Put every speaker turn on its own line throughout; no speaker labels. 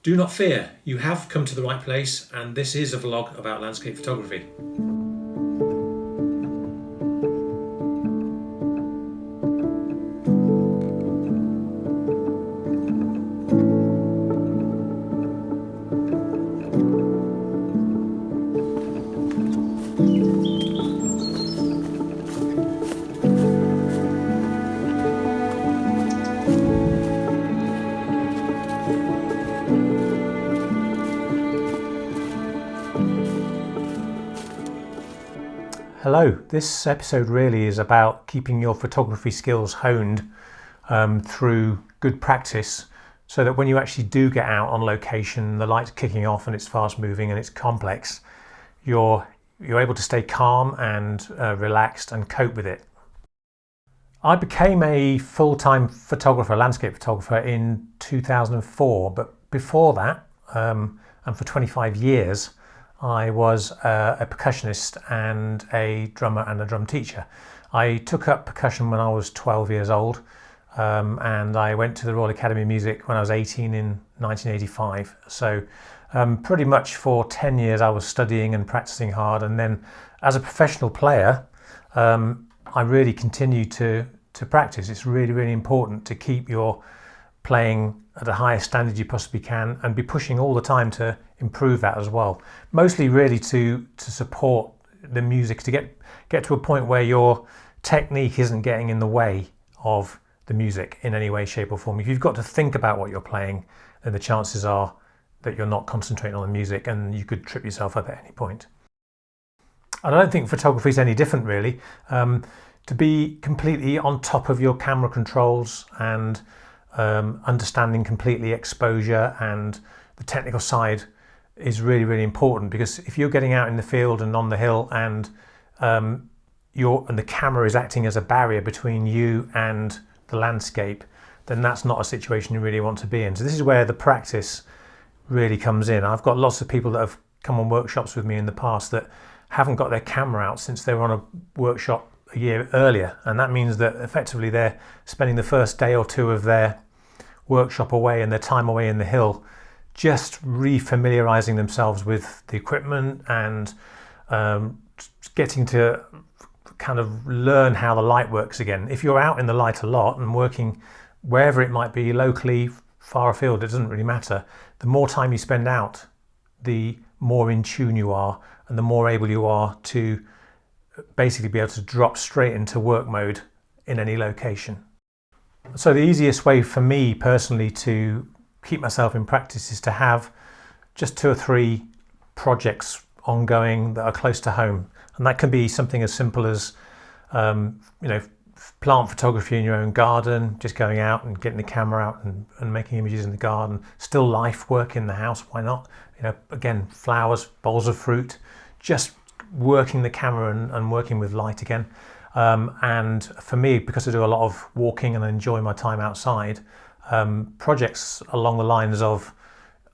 Do not fear, you have come to the right place, and this is a vlog about landscape photography. Hello, this episode really is about keeping your photography skills honed through good practice, so that when you actually do get out on location, the light's kicking off and it's fast moving and it's complex, you're able to stay calm and relaxed and cope with it. I became a full-time photographer, landscape photographer, in 2004, but before that, and for 25 years, I was a percussionist and a drummer and a drum teacher. I took up percussion when I was 12 years old, and I went to the Royal Academy of Music when I was 18 in 1985. So pretty much for 10 years I was studying and practicing hard, and then as a professional player I really continued to practice. It's really, really important to keep your playing at the highest standard you possibly can and be pushing all the time to improve that as well. Mostly really to support the music, to get to a point where your technique isn't getting in the way of the music in any way, shape or form. If you've got to think about what you're playing, then the chances are that you're not concentrating on the music and you could trip yourself up at any point. And I don't think photography is any different really. To be completely on top of your camera controls and understanding completely exposure and the technical side is really, really important, because if you're getting out in the field and on the hill and the camera is acting as a barrier between you and the landscape, then that's not a situation you really want to be in. So this is where the practice really comes in. I've got lots of people that have come on workshops with me in the past that haven't got their camera out since they were on a workshop a year earlier, and that means that effectively they're spending the first day or two of their workshop away and their time away in the hill just re-familiarizing themselves with the equipment and getting to kind of learn how the light works again. If you're out in the light a lot and working wherever it might be, locally, far afield, it doesn't really matter. The more time you spend out, the more in tune you are and the more able you are to basically be able to drop straight into work mode in any location. So the easiest way for me personally to keep myself in practice is to have just 2 or 3 projects ongoing that are close to home, and that can be something as simple as plant photography in your own garden, just going out and getting the camera out and making images in the garden. Still life work in the house, why not? Again, flowers, bowls of fruit, just working the camera and working with light again. And for me, because I do a lot of walking and I enjoy my time outside, projects along the lines of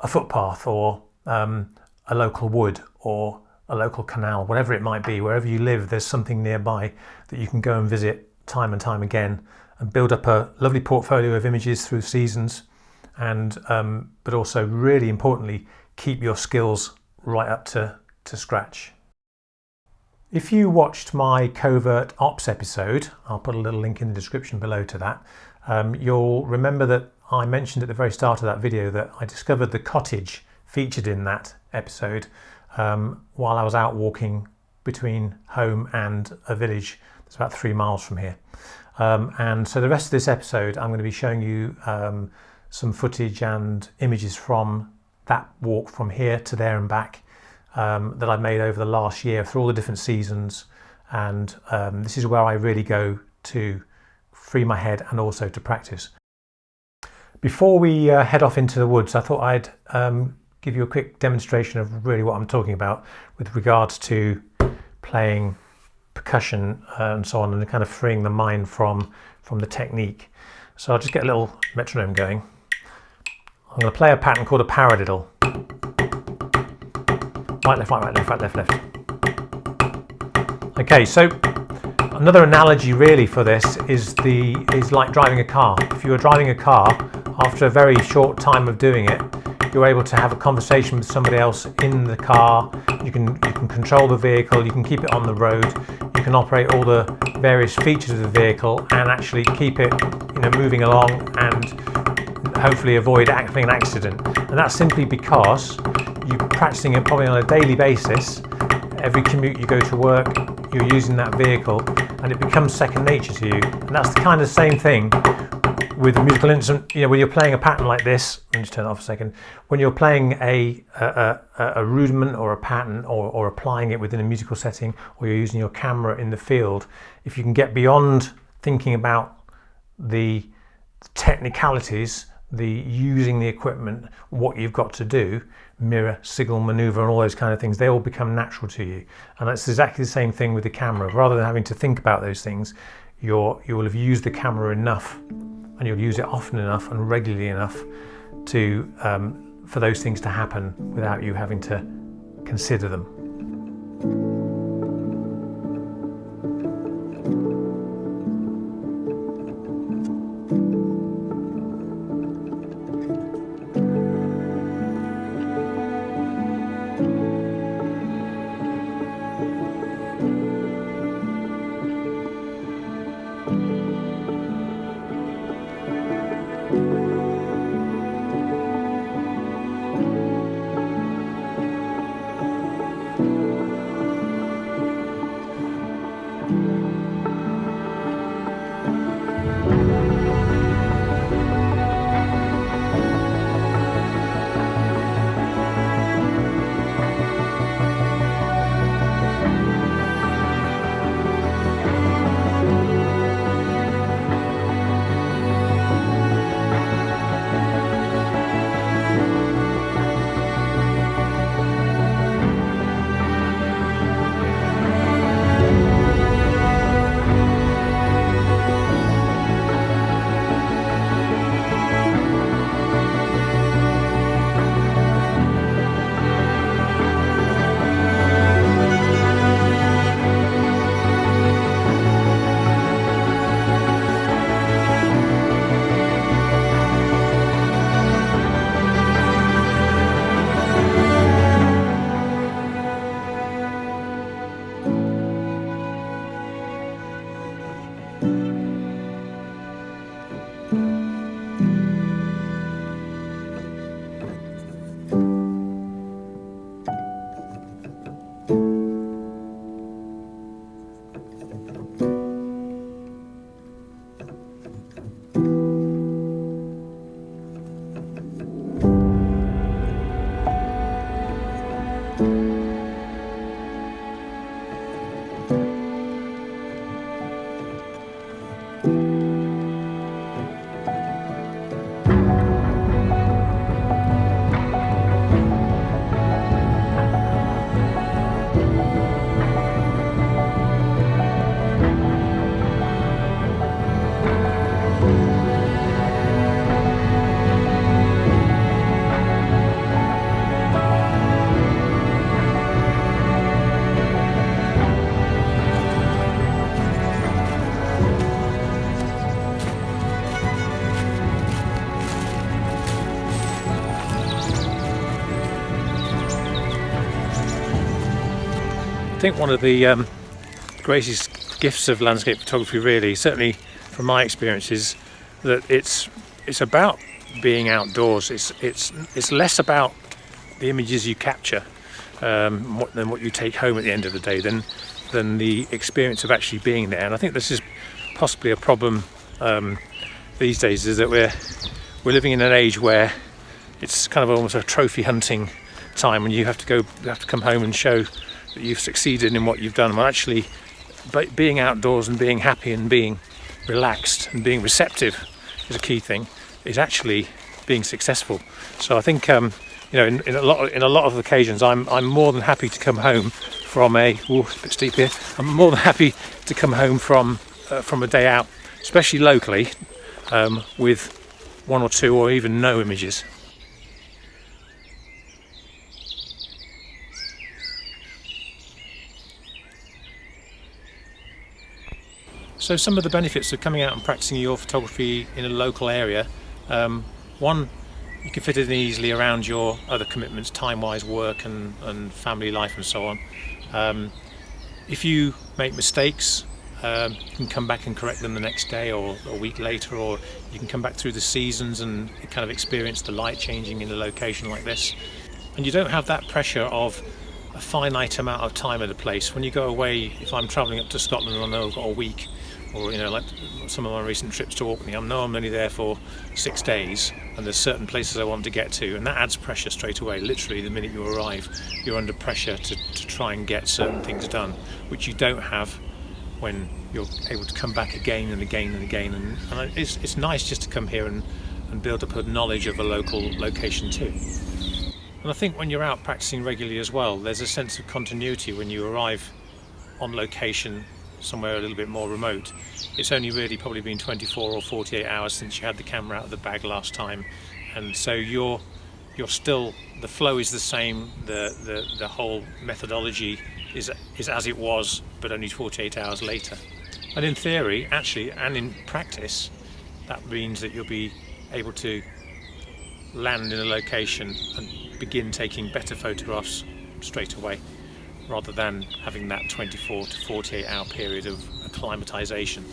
a footpath or a local wood or a local canal, whatever it might be, wherever you live, there's something nearby that you can go and visit time and time again and build up a lovely portfolio of images through seasons, and but also really importantly, keep your skills right up to scratch. If you watched my covert ops episode, I'll put a little link in the description below to that, you'll remember that I mentioned at the very start of that video that I discovered the cottage featured in that episode while I was out walking between home and a village that's about 3 miles from here. And so the rest of this episode I'm going to be showing you some footage and images from that walk from here to there and back that I've made over the last year through all the different seasons, and this is where I really go to free my head and also to practice. Before we head off into the woods, I thought I'd give you a quick demonstration of really what I'm talking about with regards to playing percussion and so on, and kind of freeing the mind from the technique. So I'll just get a little metronome going. I'm going to play a pattern called a paradiddle. Right, left, right, left, right, left, left. Okay, so another analogy really for this is like driving a car. If you were driving a car, after a very short time of doing it, you're able to have a conversation with somebody else in the car. You can control the vehicle, you can keep it on the road, you can operate all the various features of the vehicle and actually keep it, moving along and hopefully avoid having an accident. And that's simply because you're practicing it probably on a daily basis. Every commute you go to work, you're using that vehicle and it becomes second nature to you. And that's the kind of same thing with a musical instrument. When you're playing a pattern like this, let me just turn it off a second. When you're playing a rudiment or a pattern or applying it within a musical setting, or you're using your camera in the field, if you can get beyond thinking about the technicalities, the using the equipment, what you've got to do, mirror, signal, maneuver, and all those kind of things, they all become natural to you. And that's exactly the same thing with the camera. Rather than having to think about those things, you will have used the camera enough, and you'll use it often enough and regularly enough to for those things to happen without you having to consider them. I think one of the greatest gifts of landscape photography, really, certainly from my experience, is that it's about being outdoors. It's less about the images you capture than what you take home at the end of the day, than the experience of actually being there. And I think this is possibly a problem these days, is that we're living in an age where it's kind of almost a trophy hunting time, when you have to come home and show that you've succeeded in what you've done. Well, actually, being outdoors and being happy and being relaxed and being receptive is a key thing, is actually being successful. So I think in a lot of occasions, I'm more than happy to come home from it's a bit steep here. I'm more than happy to come home from a day out, especially locally, with one or two or even no images. So some of the benefits of coming out and practicing your photography in a local area, one you can fit it in easily around your other commitments, time-wise, work and family life and so on. If you make mistakes, you can come back and correct them the next day or a week later, or you can come back through the seasons and kind of experience the light changing in a location like this. And you don't have that pressure of a finite amount of time at a place. When you go away, if I'm travelling up to Scotland and I know I've got a week, or like some of my recent trips to Orkney, I know I'm only there for 6 days and there's certain places I want to get to, and that adds pressure straight away. Literally the minute you arrive, you're under pressure to try and get certain things done, which you don't have when you're able to come back again and again and again. And it's nice just to come here and build up a knowledge of a local location too. And I think when you're out practicing regularly as well, there's a sense of continuity when you arrive on location somewhere a little bit more remote. It's only really probably been 24 or 48 hours since you had the camera out of the bag last time, and so you're still, the flow is the same, the whole methodology is as it was, but only 48 hours later. And in theory, actually, and in practice, that means that you'll be able to land in a location and begin taking better photographs straight away, rather than having that 24 to 48 hour period of acclimatization.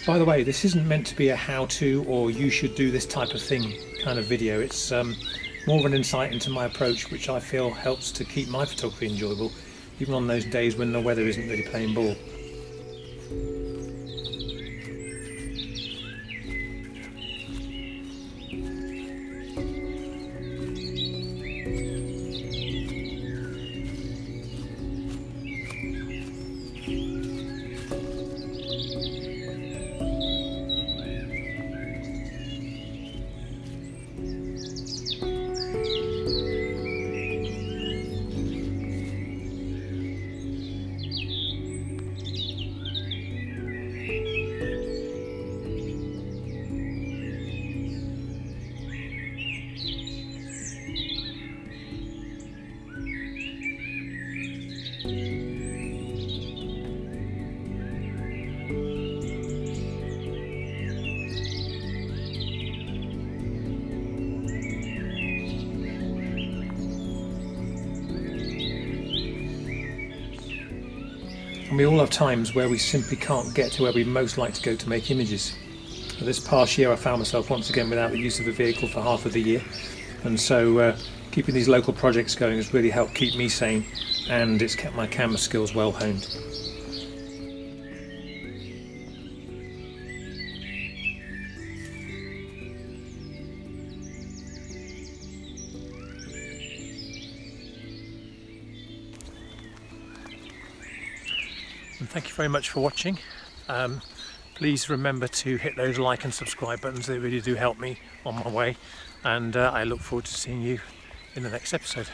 By the way, this isn't meant to be a how-to or you should do this type of thing kind of video. It's more of an insight into my approach, which I feel helps to keep my photography enjoyable, even on those days when the weather isn't really playing ball. And we all have times where we simply can't get to where we'd most like to go to make images. This past year I found myself once again without the use of a vehicle for half of the year, and so keeping these local projects going has really helped keep me sane, and it's kept my camera skills well honed. And thank you very much for watching. Please remember to hit those like and subscribe buttons, they really do help me on my way, and I look forward to seeing you in the next episode.